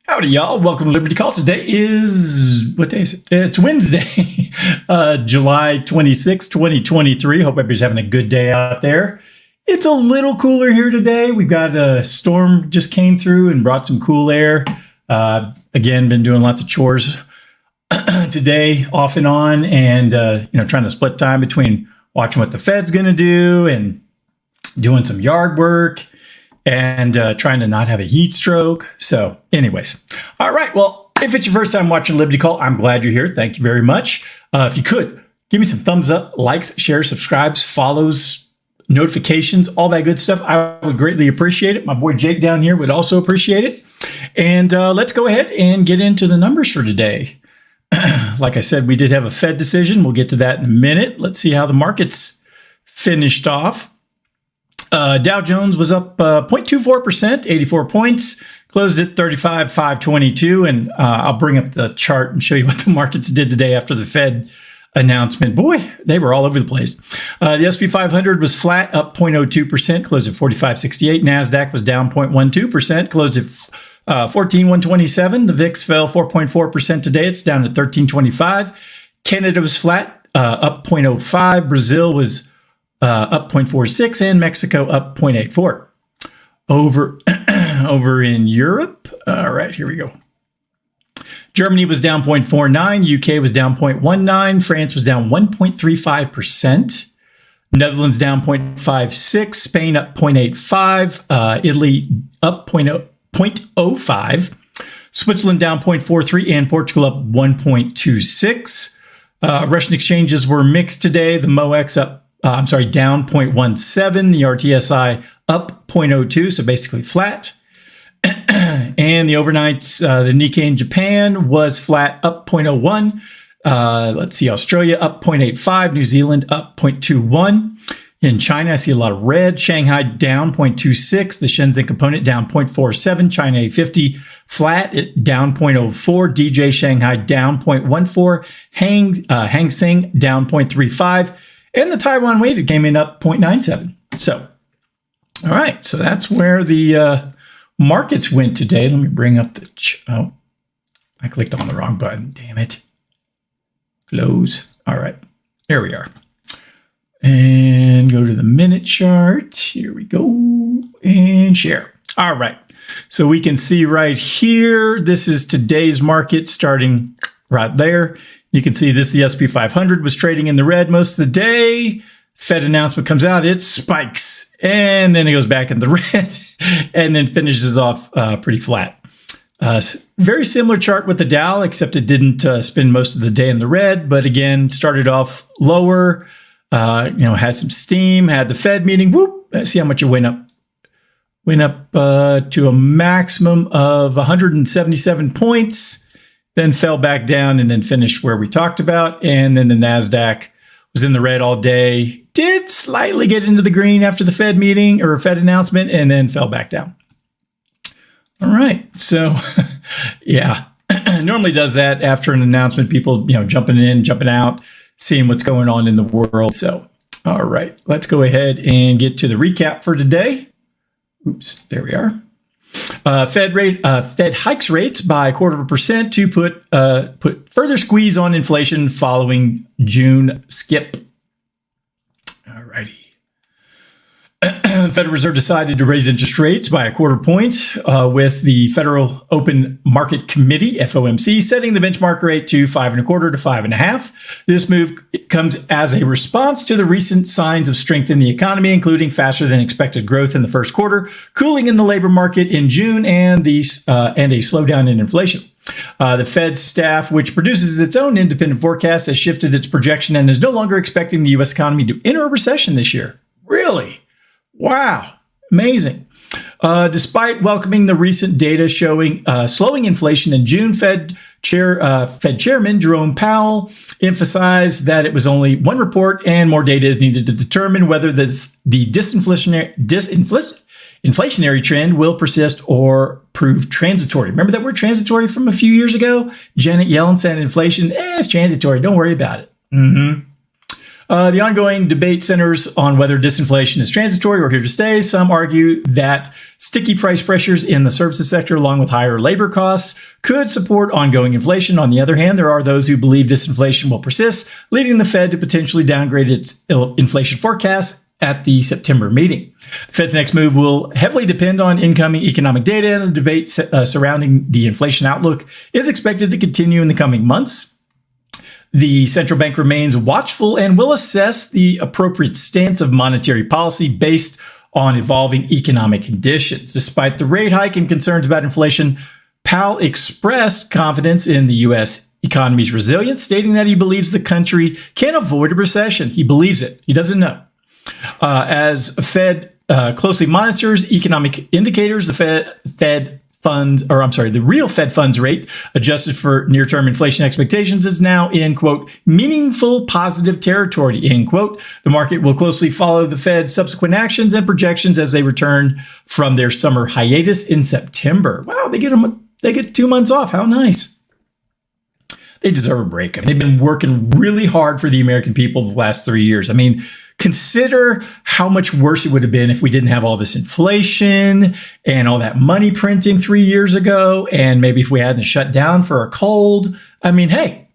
Howdy, y'all. Welcome to Liberty Call. Today is, what day is it? It's Wednesday, July 26, 2023. Hope everybody's having a good day out there. It's a little cooler here today. We've got a storm just came through and brought some cool air. Again, been doing lots of chores today, off and on, and trying to split time between watching what the Fed's going to do and doing some yard work and trying to not have a heat stroke. So anyways, all right. Well, if it's your first time watching Liberty Call, I'm glad you're here. Thank you very much. If you could, give me some thumbs up, likes, shares, subscribes, follows, notifications, all that good stuff. I would greatly appreciate it. My boy Jake down here would also appreciate it. And let's go ahead and get into the numbers for today. Like I said, we did have a Fed decision. We'll get to that in a minute. Let's see how the markets finished off. Dow Jones was up 0.24%, 84 points, closed at 35,522. And I'll bring up the chart and show you what the markets did today after the Fed announcement. Boy, they were all over the place. The S&P 500 was flat, up 0.02%, closed at 4568. NASDAQ was down 0.12%, closed at 14,127. The VIX fell 4.4% today. It's down at 1325. Canada was flat, up 0.05. Brazil was up 0.46, and Mexico up 0.84. Over in Europe, all right, here we go. Germany was down 0.49, UK was down 0.19, France was down 1.35%, Netherlands down 0.56, Spain up 0.85, Italy up 0.05, Switzerland down 0.43, and Portugal up 1.26. Russian exchanges were mixed today. The MOEX down 0.17, the RTSI up 0.02, so basically flat. And the overnights, the Nikkei in Japan was flat, up 0.01. Let's see, Australia up 0.85, New Zealand up 0.21. In China, I see a lot of red. Shanghai down 0.26, the Shenzhen component down 0.47, China A50 flat, down 0.04, DJ Shanghai down 0.14, Hang Seng down 0.35, and the Taiwan weighted came in up 0.97. So, all right, so that's where the markets went today. Let me bring up the, I clicked on the wrong button. Damn it. Close. All right, there we are. And go to the minute chart. Here we go. And share. All right. So we can see right here, this is today's market starting right there. You can see this, the S&P 500 was trading in the red most of the day. Fed announcement comes out, it spikes, and then it goes back in the red and then finishes off pretty flat. Very similar chart with the Dow, except it didn't spend most of the day in the red, but again, started off lower, had some steam, had the Fed meeting, whoop, let's see how much it went up. Went up to a maximum of 177 points, then fell back down and then finished where we talked about. And then the NASDAQ was in the red all day, did slightly get into the green after the Fed meeting or Fed announcement, and then fell back down. All right. So, yeah, normally does that after an announcement, people, jumping in, jumping out, seeing what's going on in the world. So, all right, let's go ahead and get to the recap for today. Oops, there we are. Fed hikes rates by 0.25% to put further squeeze on inflation following June skip. All righty. The Federal Reserve decided to raise interest rates by 0.25 point, with the Federal Open Market Committee, FOMC, setting the benchmark rate to 5.25 to 5.5. This move comes as a response to the recent signs of strength in the economy, including faster than expected growth in the first quarter, cooling in the labor market in June, and a slowdown in inflation. The Fed staff, which produces its own independent forecast, has shifted its projection and is no longer expecting the U.S. economy to enter a recession this year. Really? Wow. Amazing. Despite welcoming the recent data showing slowing inflation in June, Fed Chairman Jerome Powell emphasized that it was only one report and more data is needed to determine whether the disinflationary trend will persist or prove transitory. Remember that word transitory from a few years ago? Janet Yellen said inflation is transitory. Don't worry about it. The ongoing debate centers on whether disinflation is transitory or here to stay. Some argue that Sticky price pressures in the services sector, along with higher labor costs, could support ongoing inflation. On the other hand, there are those who believe disinflation will persist, leading the Fed to potentially downgrade its inflation forecast at the September meeting. The Fed's next move will heavily depend on incoming economic data, and the debate surrounding the inflation outlook is expected to continue in the coming months. The central bank remains watchful and will assess the appropriate stance of monetary policy based on evolving economic conditions. Despite the rate hike and concerns about inflation, Powell expressed confidence in the U.S. economy's resilience, stating that he believes the country can avoid a recession. He believes it. He doesn't know. As Fed closely monitors economic indicators, the real Fed funds rate, adjusted for near-term inflation expectations, is now in, quote, meaningful positive territory, end quote. The market will closely follow the Fed's subsequent actions and projections as they return from their summer hiatus in September. Wow, they get 2 months off. How nice. They deserve a break. They've been working really hard for the American people the last 3 years. I mean, consider how much worse it would have been if we didn't have all this inflation and all that money printing 3 years ago, and maybe if we hadn't shut down for a cold. I mean, hey,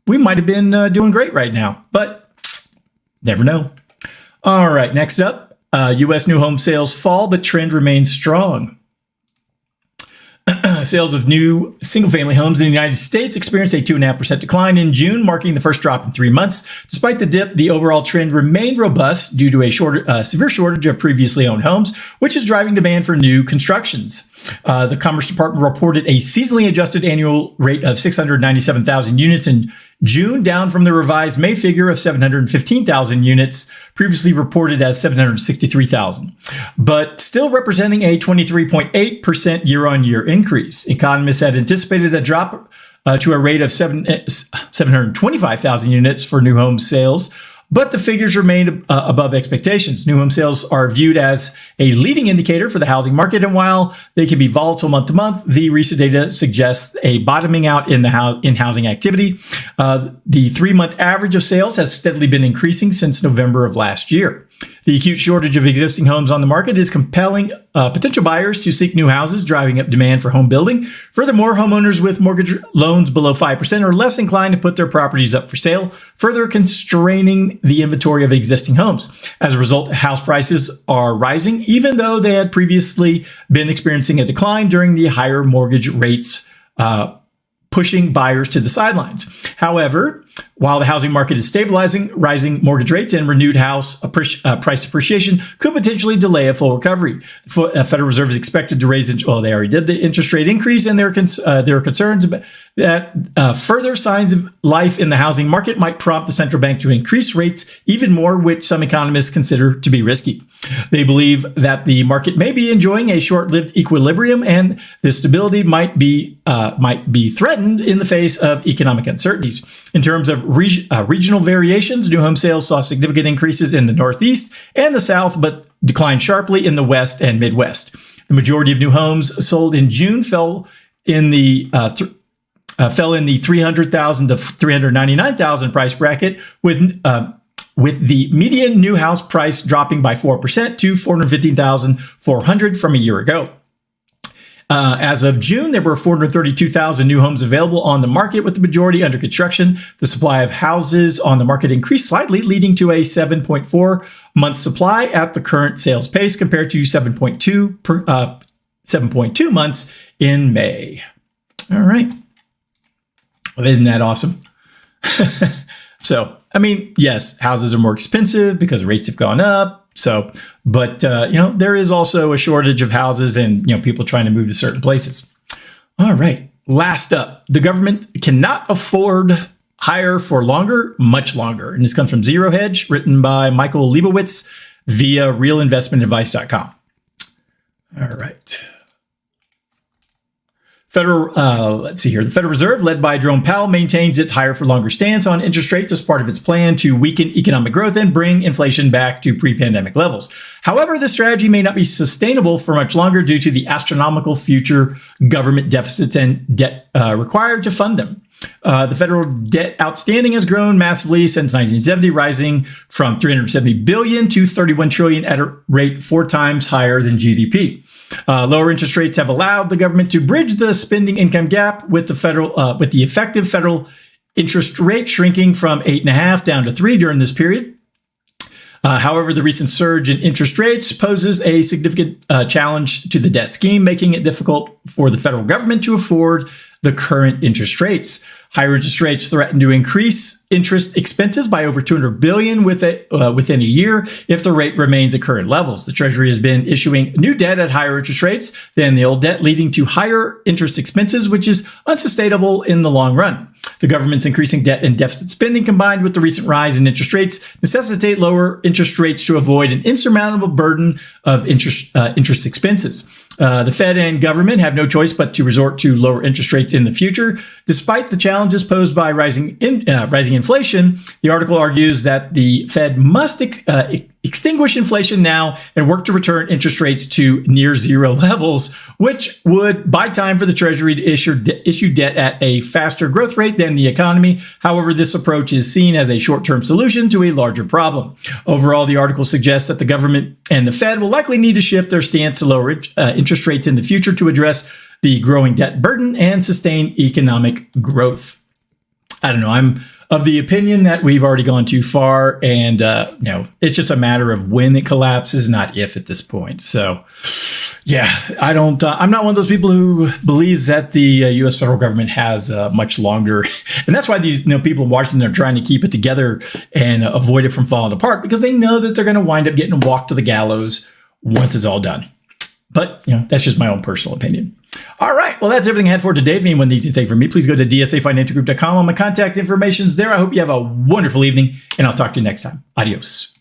we might have been doing great right now, but never know. All right, next up, U.S. new home sales fall, but trend remains strong. Sales of new single-family homes in the United States experienced a 2.5% decline in June, marking the first drop in 3 months. Despite the dip, the overall trend remained robust due to a severe shortage of previously owned homes, which is driving demand for new constructions. The Commerce Department reported a seasonally adjusted annual rate of 697,000 units in June, down from the revised May figure of 715,000 units, previously reported as 763,000, but still representing a 23.8% year-on-year increase. Economists had anticipated a drop to a rate of 725,000 units for new home sales, but the figures remained above expectations. New home sales are viewed as a leading indicator for the housing market, and while they can be volatile month to month, the recent data suggests a bottoming out in housing activity. The 3-month average of sales has steadily been increasing since November of last year. The acute shortage of existing homes on the market is compelling potential buyers to seek new houses, driving up demand for home building. Furthermore, homeowners with mortgage loans below 5% are less inclined to put their properties up for sale, further constraining the inventory of existing homes. As a result, house prices are rising, even though they had previously been experiencing a decline during the higher mortgage rates, pushing buyers to the sidelines. However, while the housing market is stabilizing, rising mortgage rates and renewed house price appreciation could potentially delay a full recovery. The Federal Reserve is expected to raise, they already did the interest rate increase, and there are concerns that further signs of life in the housing market might prompt the central bank to increase rates even more, which some economists consider to be risky. They believe that the market may be enjoying a short-lived equilibrium, and this stability might be threatened in the face of economic uncertainties. In terms of regional variations, new home sales saw significant increases in the Northeast and the South, but declined sharply in the West and Midwest. The majority of new homes sold in June fell in the 300,000 to 399,000 price bracket, with the median new house price dropping by 4% to $415,400 from a year ago. As of June, there were 432,000 new homes available on the market, with the majority under construction. The supply of houses on the market increased slightly, leading to a 7.4-month supply at the current sales pace, compared to 7.2 months in May. All right. Well, isn't that awesome? So, I mean, yes, houses are more expensive because rates have gone up. So, but, there is also a shortage of houses and, people trying to move to certain places. All right. Last up, the government cannot afford higher for longer, much longer. And this comes from Zero Hedge, written by Michael Leibowitz via realinvestmentadvice.com. All right. The Federal Reserve, led by Jerome Powell, maintains its higher for longer stance on interest rates as part of its plan to weaken economic growth and bring inflation back to pre-pandemic levels. However, this strategy may not be sustainable for much longer due to the astronomical future government deficits and debt required to fund them. The federal debt outstanding has grown massively since 1970, rising from $370 billion to $31 trillion at a rate 4 times higher than GDP. Lower interest rates have allowed the government to bridge the spending income gap with the effective federal interest rate shrinking from 8.5 down to 3 during this period. However, the recent surge in interest rates poses a significant challenge to the debt scheme, making it difficult for the federal government to afford the current interest rates. Higher interest rates threaten to increase interest expenses by over $200 billion within a year if the rate remains at current levels. The Treasury has been issuing new debt at higher interest rates than the old debt, leading to higher interest expenses, which is unsustainable in the long run. The government's increasing debt and deficit spending, combined with the recent rise in interest rates, necessitate lower interest rates to avoid an insurmountable burden of interest expenses. The Fed and government have no choice but to resort to lower interest rates in the future. Despite the challenges posed by rising inflation, the article argues that the Fed must extinguish inflation now and work to return interest rates to near zero levels, which would buy time for the Treasury to issue debt at a faster growth rate than the economy. However, this approach is seen as a short-term solution to a larger problem. Overall, the article suggests that the government and the Fed will likely need to shift their stance to lower interest rates in the future to address the growing debt burden and sustain economic growth. I don't know. I'm of the opinion that we've already gone too far, and it's just a matter of when it collapses, not if at this point. So, yeah, I'm not one of those people who believes that the U.S. federal government has much longer, and that's why these people in Washington are trying to keep it together and avoid it from falling apart, because they know that they're going to wind up getting walked to the gallows once it's all done. But that's just my own personal opinion. All right. Well, that's everything I had for today. If anyone needs anything from me, please go to dsafinancialgroup.com. All my contact information is there. I hope you have a wonderful evening, and I'll talk to you next time. Adios.